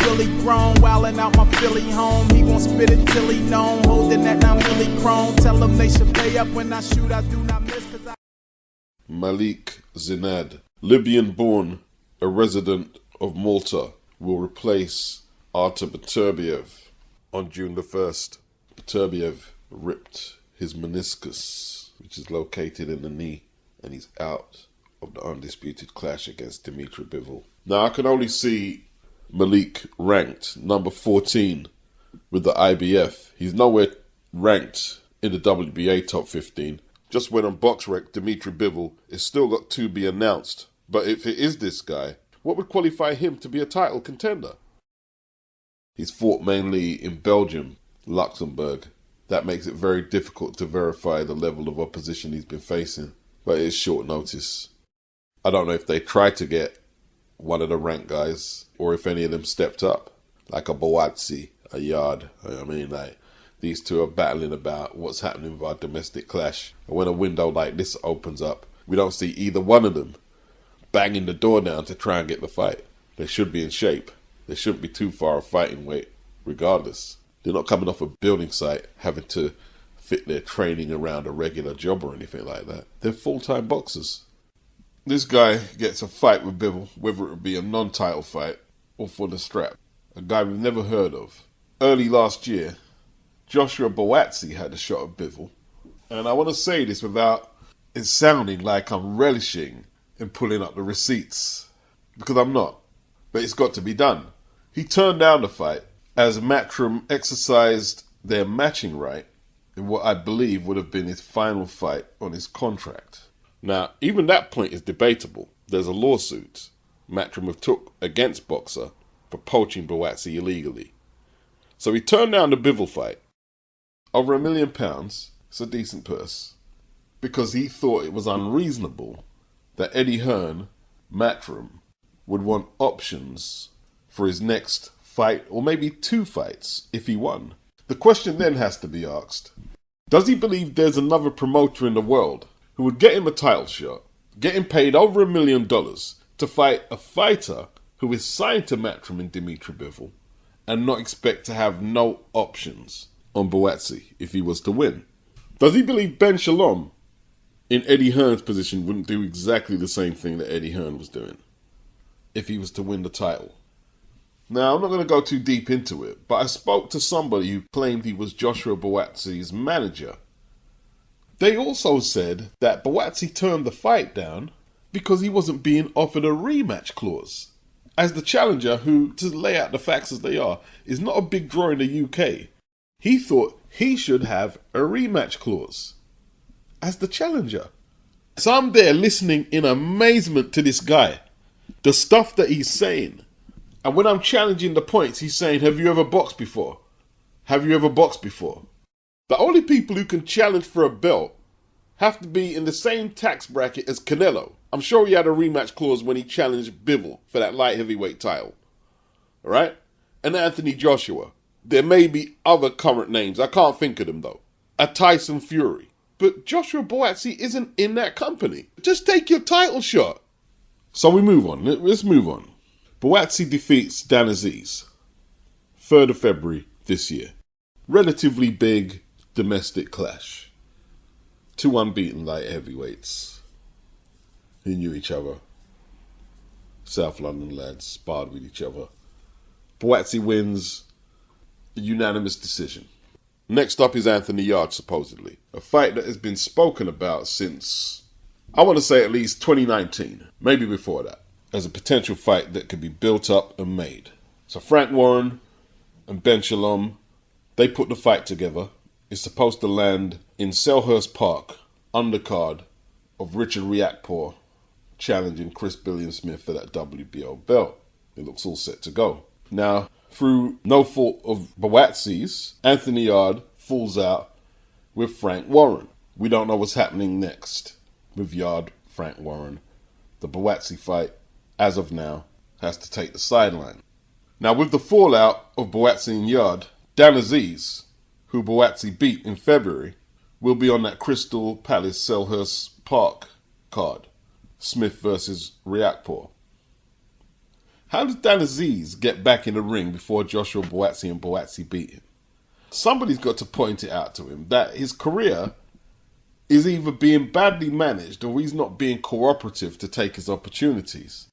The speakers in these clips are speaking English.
really grown, wildin' out my Philly home. He gon' spit it till he known, holding that 9 milli chrome. Tell him they should pay up when I shoot, I do not miss. Malik Zinad, Libyan-born, a resident of Malta, will replace Artur BETERBIEV on June the 1st. BETERBIEV ripped his meniscus, which is located in the knee, and he's out of the undisputed clash against Dimitri Bivol. Now, I can only see Malik ranked number 14 with the IBF. He's nowhere ranked in the WBA top 15. Just went on BoxRec, Dimitri Bivol is still got to be announced. But if it is this guy, what would qualify him to be a title contender? He's fought mainly in Belgium, Luxembourg. That makes it very difficult to verify the level of opposition he's been facing. But it is short notice. I don't know if they tried to get one of the ranked guys or if any of them stepped up, like a BUATSI, a Yard. I mean, like, these two are battling about what's happening with our domestic clash. And when a window like this opens up, we don't see either one of them banging the door down to try and get the fight. They should be in shape. They shouldn't be too far off fighting weight, regardless. They're not coming off a building site having to fit their training around a regular job or anything like that. They're full-time boxers. This guy gets a fight with Bivol, whether it be a non-title fight or for the strap. A guy we've never heard of. Early last year, Joshua BUATSI had a shot at Bivol. And I want to say this without it sounding like I'm relishing in pulling up the receipts, because I'm not. But it's got to be done. He turned down the fight as MATCHROOM exercised their matching right in what I believe would have been his final fight on his contract. Now, even that point is debatable. There's a lawsuit MATCHROOM have took against Boxer for poaching BUATSI illegally. So he turned down the Bivol fight. Over £1 million, it's a decent purse, because he thought it was unreasonable that Eddie Hearn, MATCHROOM, would want options for his next fight, or maybe 2 fights if he won. The question then has to be asked, does he believe there's another promoter in the world who would get him a title shot, get him paid over $1 million to fight a fighter who is signed to MATCHROOM in Dimitri Bivol, and not expect to have no options on BUATSI if he was to win? Does he believe Ben Shalom in Eddie Hearn's position wouldn't do exactly the same thing that Eddie Hearn was doing if he was to win the title? Now, I'm not going to go too deep into it, but I spoke to somebody who claimed he was Joshua BUATSI's manager. They also said that BUATSI turned the fight down because he wasn't being offered a rematch clause. As the challenger, who, to lay out the facts as they are, is not a big draw in the UK, he thought he should have a rematch clause as the challenger. So I'm there listening in amazement to this guy, the stuff that he's saying. And when I'm challenging the points, he's saying, have you ever boxed before? Have you ever boxed before? The only people who can challenge for a belt have to be in the same tax bracket as Canelo. I'm sure he had a rematch clause when he challenged Bivol for that light heavyweight title. Alright? And Anthony Joshua. There may be other current names. I can't think of them though. A Tyson Fury. But Joshua BUATSI isn't in that company. Just take your title shot. So we move on. Let's move on. BUATSI defeats Dan AZEEZ. 3rd of February this year. Relatively big domestic clash. 2 unbeaten light heavyweights who knew each other. South London lads sparred with each other. BUATSI wins a unanimous decision. Next up is Anthony Yarde, supposedly. A fight that has been spoken about since, I want to say at least 2019. Maybe before that. As a potential fight that could be built up and made. So Frank Warren and Ben Shalom, they put the fight together. It's supposed to land in Selhurst Park, undercard of Richard Riakporhe challenging Chris Billiam-Smith for that WBO belt. It looks all set to go. Now, through no fault of BUATSI's, Anthony Yarde falls out with Frank Warren. We don't know what's happening next with Yarde, Frank Warren. The BUATSI fight, as of now, has to take the sideline. Now, with the fallout of BUATSI and Yarde, Dan AZEEZ, who BUATSI beat in February, will be on that Crystal Palace Selhurst Park card. Smith versus Riakporhe. How did AZEEZ get back in the ring before Joshua BUATSI and BUATSI beat him? Somebody's got to point it out to him that his career is either being badly managed or he's not being cooperative to take his opportunities.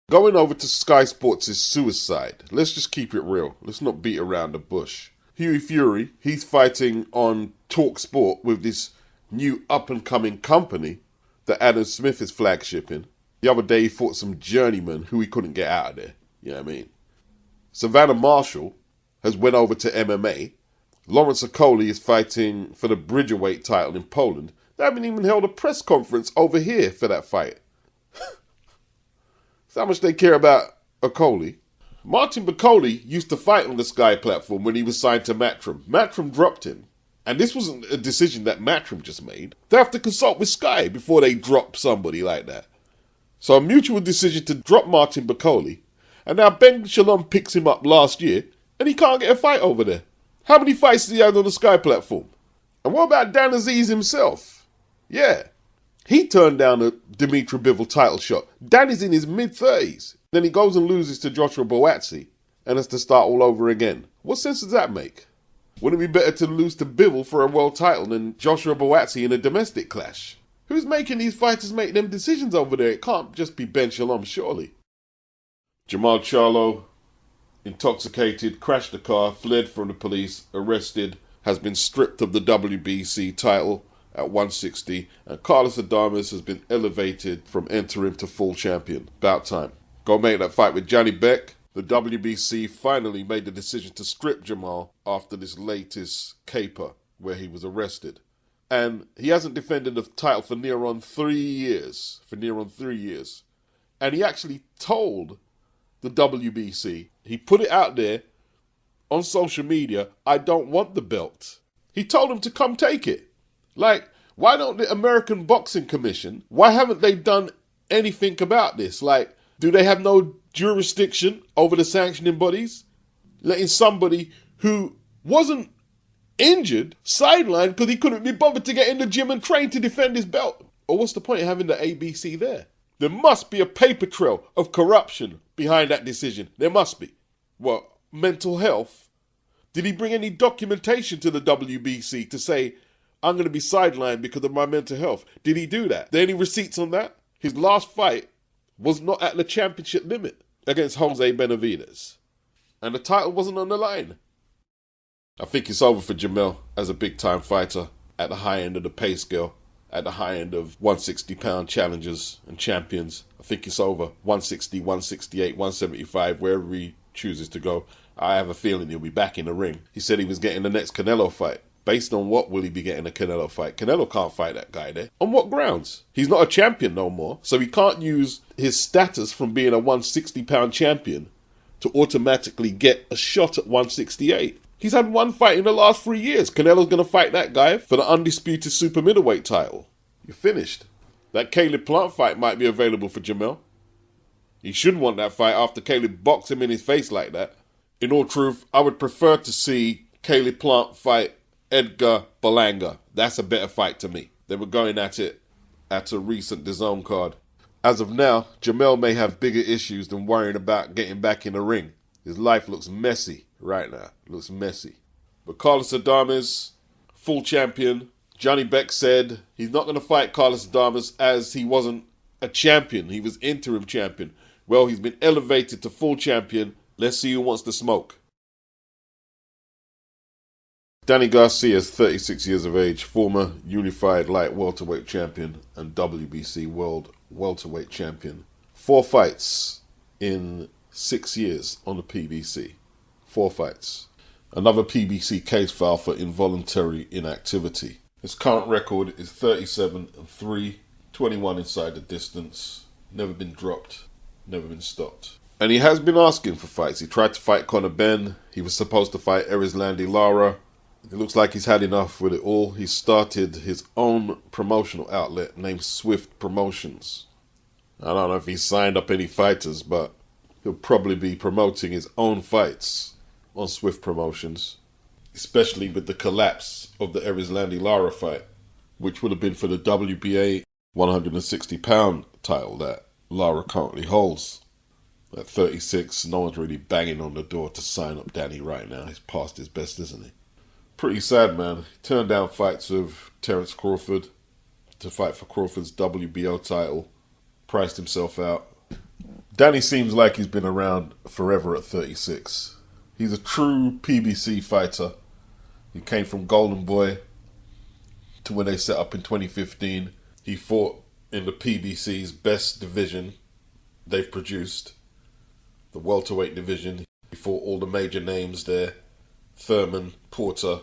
Going over to Sky Sports' suicide. Let's just keep it real. Let's not beat around the bush. Hughie Fury, he's fighting on Talk Sport with this new up-and-coming company that Adam Smith is flagshipping. The other day he fought some journeyman who he couldn't get out of there. You know what I mean? Savannah Marshall has went over to MMA. Lawrence Okoli is fighting for the Bridgerweight title in Poland. They haven't even held a press conference over here for that fight. That's how much they care about Okoli. Martin Bakole used to fight on the Sky platform when he was signed to Matchroom. Matchroom dropped him. And this wasn't a decision that Matchroom just made. They have to consult with Sky before they drop somebody like that. So a mutual decision to drop Martin Bakole. And now Ben Shalom picks him up last year and he can't get a fight over there. How many fights has he had on the Sky platform? And what about Dan Aziz himself? Yeah, he turned down a Dimitri Bivol title shot. Dan is in his mid-30s. Then he goes and loses to Joshua BUATSI and has to start all over again. What sense does that make? Wouldn't it be better to lose to Bivol for a world title than Joshua BUATSI in a domestic clash? Who's making these fighters make them decisions over there? It can't just be Ben Shalom, surely. Jermall Charlo, intoxicated, crashed the car, fled from the police, arrested, has been stripped of the WBC title at 160, and Carlos Adames has been elevated from interim to full champion. About time. Go make that fight with Johnny Beck. The WBC finally made the decision to strip Jermall after this latest caper where he was arrested. And he hasn't defended the title for near on 3 years. And he actually told the WBC, he put it out there on social media, I don't want the belt. He told him to come take it. Like, why don't the American Boxing Commission, why haven't they done anything about this? Like, do they have no jurisdiction over the sanctioning bodies? Letting somebody who wasn't injured sidelined because he couldn't be bothered to get in the gym and train to defend his belt. Or what's the point of having the ABC there? There must be a paper trail of corruption behind that decision. There must be. What, mental health? Did he bring any documentation to the WBC to say, I'm going to be sidelined because of my mental health? Did he do that? Are there any receipts on that? His last fight was not at the championship limit against Jose Benavidez. And the title wasn't on the line. I think it's over for Jermall as a big-time fighter at the high end of the pay scale, at the high end of 160-pound challengers and champions. I think it's over. 160, 168, 175, wherever he chooses to go. I have a feeling he'll be back in the ring. He said he was getting the next Canelo fight. Based on what will he be getting a Canelo fight? Canelo can't fight that guy there. On what grounds? He's not a champion no more, so he can't use his status from being a 160-pound champion to automatically get a shot at 168. He's had one fight in the last 3 years. Canelo's going to fight that guy for the undisputed super middleweight title. You're finished. That Caleb Plant fight might be available for Jermall. He shouldn't want that fight after Caleb boxed him in his face like that. In all truth, I would prefer to see Caleb Plant fight Edgar Berlanga. That's a better fight to me. They were going at it at a recent DAZN card. As of now, Jermall may have bigger issues than worrying about getting back in the ring. His life looks messy right now. It looks messy. But Carlos Adames, full champion. Johnny Beck said he's not going to fight Carlos Adames as he wasn't a champion. He was interim champion. Well, he's been elevated to full champion. Let's see who wants to smoke. Danny Garcia is 36 years of age, former unified light welterweight champion and WBC world welterweight champion. 4 fights in 6 years on the PBC. 4 fights. Another PBC case file for involuntary inactivity. His current record is 37-3, 21 inside the distance, never been dropped, never been stopped. And he has been asking for fights. He tried to fight Conor Benn. He was supposed to fight Erislandy Lara. It looks like he's had enough with it all. He started his own promotional outlet named Swift Promotions. I don't know if he's signed up any fighters, but he'll probably be promoting his own fights on Swift Promotions, especially with the collapse of the Erislandy Lara fight, which would have been for the WBA 160-pound title that Lara currently holds. At 36, no one's really banging on the door to sign up Danny right now. He's past his best, isn't he? Pretty sad, man. He turned down fights with Terence Crawford to fight for Crawford's WBO title. Priced himself out. Danny seems like he's been around forever at 36. He's a true PBC fighter. He came from Golden Boy to when they set up in 2015. He fought in the PBC's best division they've produced, the welterweight division. He fought all the major names there. Thurman, Porter,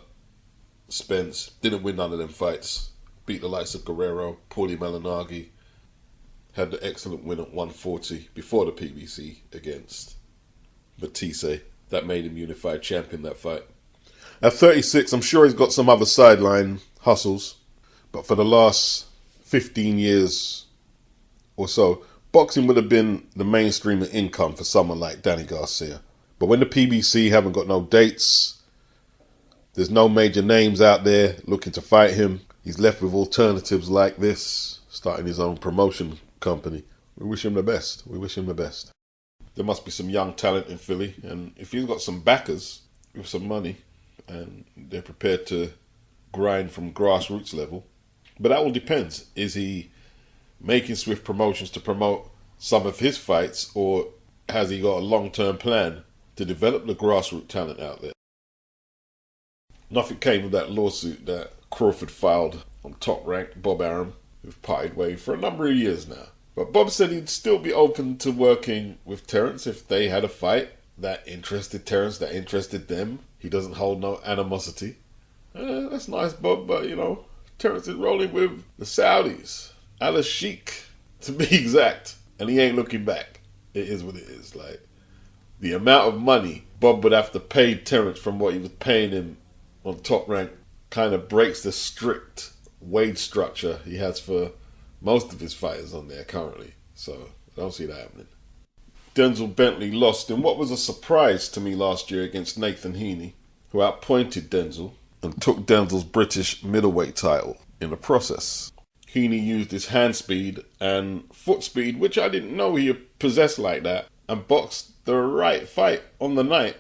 Spence. Didn't win none of them fights. Beat the likes of Guerrero, Paulie Malignaggi. Had the excellent win at 140 before the PBC against Batiste. That made him unified champion that fight. At 36, I'm sure he's got some other sideline hustles. But for the last 15 years or so, boxing would have been the mainstream of income for someone like Danny Garcia. But when the PBC haven't got no dates, there's no major names out there looking to fight him, he's left with alternatives like this, starting his own promotion company. We wish him the best. We wish him the best. There must be some young talent in Philly, and if he's got some backers with some money and they're prepared to grind from grassroots level, but that all depends. Is he making swift promotions to promote some of his fights, or has he got a long-term plan to develop the grassroots talent out there? Nothing came of that lawsuit that Crawford filed on top-ranked Bob Arum, who've parted ways for a number of years now. But Bob said he'd still be open to working with Terence if they had a fight that interested Terence, that interested them. He doesn't hold no animosity. That's nice, Bob, but, Terence is rolling with the Saudis. Al Sheikh, to be exact. And he ain't looking back. It is what it is. Like, the amount of money Bob would have to pay Terence from what he was paying him on Top Rank kind of breaks the strict wage structure he has for most of his fighters on there currently. So I don't see that happening. Denzel Bentley lost in what was a surprise to me last year against Nathan Heaney, who outpointed Denzel and took Denzel's British middleweight title in the process. Heaney used his hand speed and foot speed, which I didn't know he possessed like that, and boxed the right fight on the night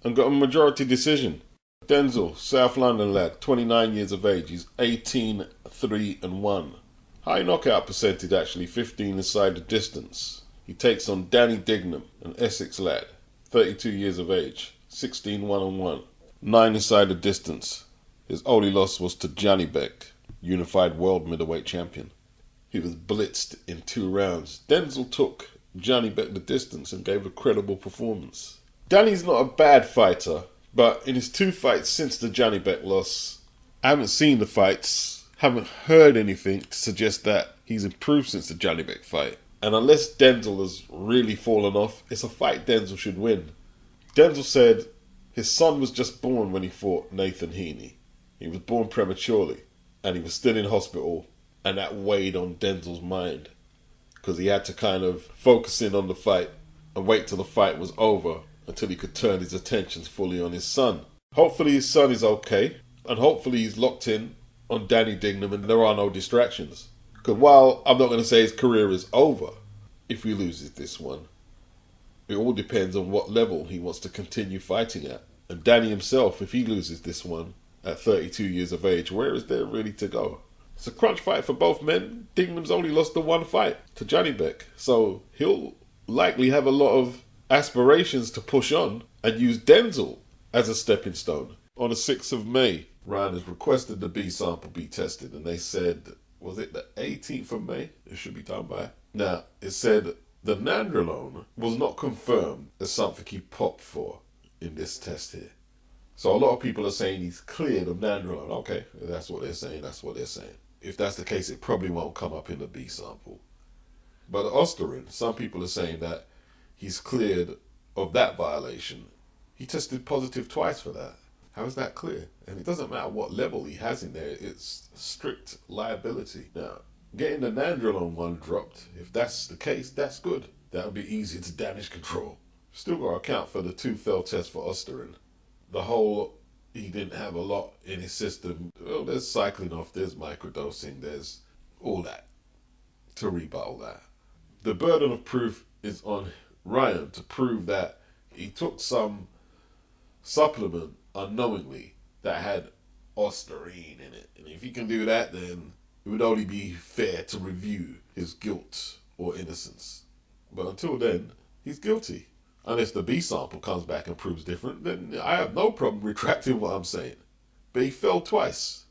and got a majority decision. Denzel, South London lad, 29 years of age. He's 18-3-1. High knockout percentage actually, 15 inside the distance. He takes on Danny Dignum, an Essex lad, 32 years of age, 16-1-1. 9 inside the distance. His only loss was to Johnny Beck, unified world middleweight champion. He was blitzed in 2 rounds. Denzel took Johnny Beck the distance and gave a credible performance. Danny's not a bad fighter, but in his 2 fights since the Johnny Beck loss, I haven't seen the fights, haven't heard anything to suggest that he's improved since the Johnny Beck fight. And unless Denzel has really fallen off, it's a fight Denzel should win. Denzel said his son was just born when he fought Nathan Heaney. He was born prematurely, and he was still in hospital, and that weighed on Denzel's mind, because he had to kind of focus in on the fight and wait till the fight was over until he could turn his attentions fully on his son. Hopefully his son is okay, and hopefully he's locked in on Danny Dignum and there are no distractions. Because while I'm not going to say his career is over, if he loses this one, it all depends on what level he wants to continue fighting at. And Danny himself, if he loses this one at 32 years of age, where is there really to go? It's a crunch fight for both men. Dignum's only lost the 1 fight to Johnny Beck, so he'll likely have a lot of aspirations to push on and use Denzel as a stepping stone. On the 6th of May, Ryan has requested the B sample be tested, and they said, was it the 18th of May? It should be done by. Now, it said the Nandrolone was not confirmed as something he popped for in this test here. So a lot of people are saying he's cleared of Nandrolone. Okay, that's what they're saying, If that's the case, it probably won't come up in the B sample. But OSTARINE, some people are saying that he's cleared of that violation. He tested positive twice for that. How is that clear? And it doesn't matter what level he has in there, it's strict liability. Now, getting the Nandrolone one dropped, if that's the case, that's good. That would be easy to damage control. Still got to account for the 2 failed tests for OSTARINE. The whole, he didn't have a lot in his system. Well, there's cycling off, there's microdosing, there's all that to rebuttal that. The burden of proof is on Ryan to prove that he took some supplement unknowingly that had OSTARINE in it. And if he can do that, then it would only be fair to review his guilt or innocence. But until then, he's guilty. Unless the B sample comes back and proves different, then I have no problem retracting what I'm saying. But he fell twice.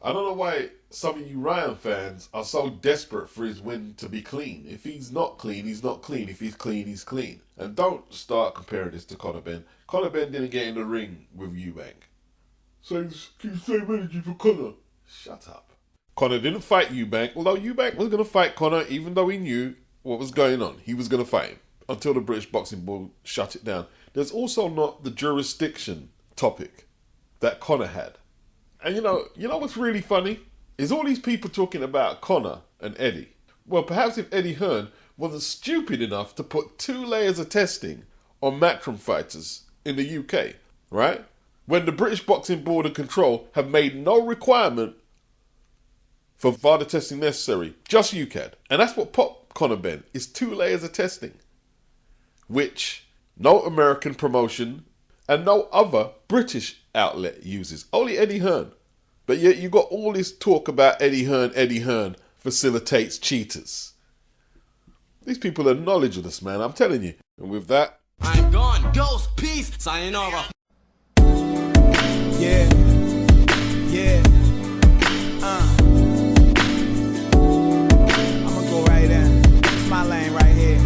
I don't know why some of you Ryan fans are so desperate for his win to be clean. If he's not clean, he's not clean. If he's clean, he's clean. And don't start comparing this to Conor Benn. Conor Benn didn't get in the ring with Eubank. So keep the same energy for Conor. Shut up. Conor didn't fight Eubank, although Eubank was going to fight Conor even though he knew what was going on. He was going to fight him until the British Boxing Board shut it down. There's also not the jurisdiction topic that Conor had. And you know what's really funny? Is all these people talking about Conor and Eddie. Well, perhaps if Eddie Hearn wasn't stupid enough to put 2 layers of testing on MATCHROOM fighters in the UK, right? When the British Boxing Board and Control have made no requirement for VADA testing necessary, just UCAD. And that's what popped Conor Benn, is 2 layers of testing, which no American promotion and no other British outlet uses. Only Eddie Hearn. But yet you got all this talk about Eddie Hearn facilitates cheaters. These people are knowledgeable, man, I'm telling you. And with that, I'm gone. Ghost, peace, sayonara. Yeah, yeah, I'ma go right in. It's my lane right here.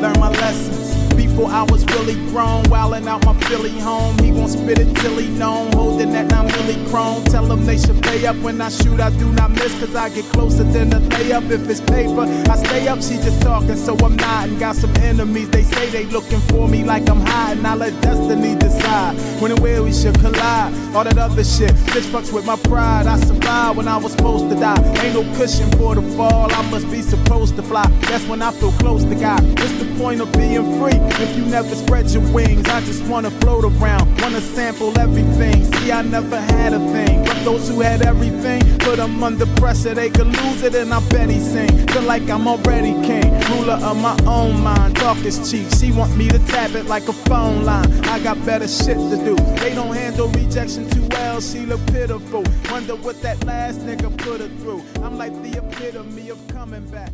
Learn my lessons before I was really grown. Wildin' out my Philly home. He gon' spit it till he known. Holding that 9 milli chrome. Tell them they should pay up when I shoot. I do not miss cause I get closer than the layup. If it's paper, I stay up. She just talking so I'm nodding. Got some enemies. They say they looking for me like I'm hiding. I let destiny decide when and where we should collide. All that other shit just fucks with my pride. I survived when I was supposed to die. Ain't no cushion for the fall. I must be supposed to fly. That's when I feel close to God. What's the point of being free if you never spread your wings? I just wanna float around, wanna sample everything. See, I never had a thing, but those who had everything put them under pressure. They could lose it, and I bet he sing. Feel like I'm already king, ruler of my own mind. Talk is cheap. She want me to tap it like a phone line. I got better shit to do. They don't handle rejection too well. She look pitiful. Wonder what that last nigga put her through. I'm like the epitome of coming back.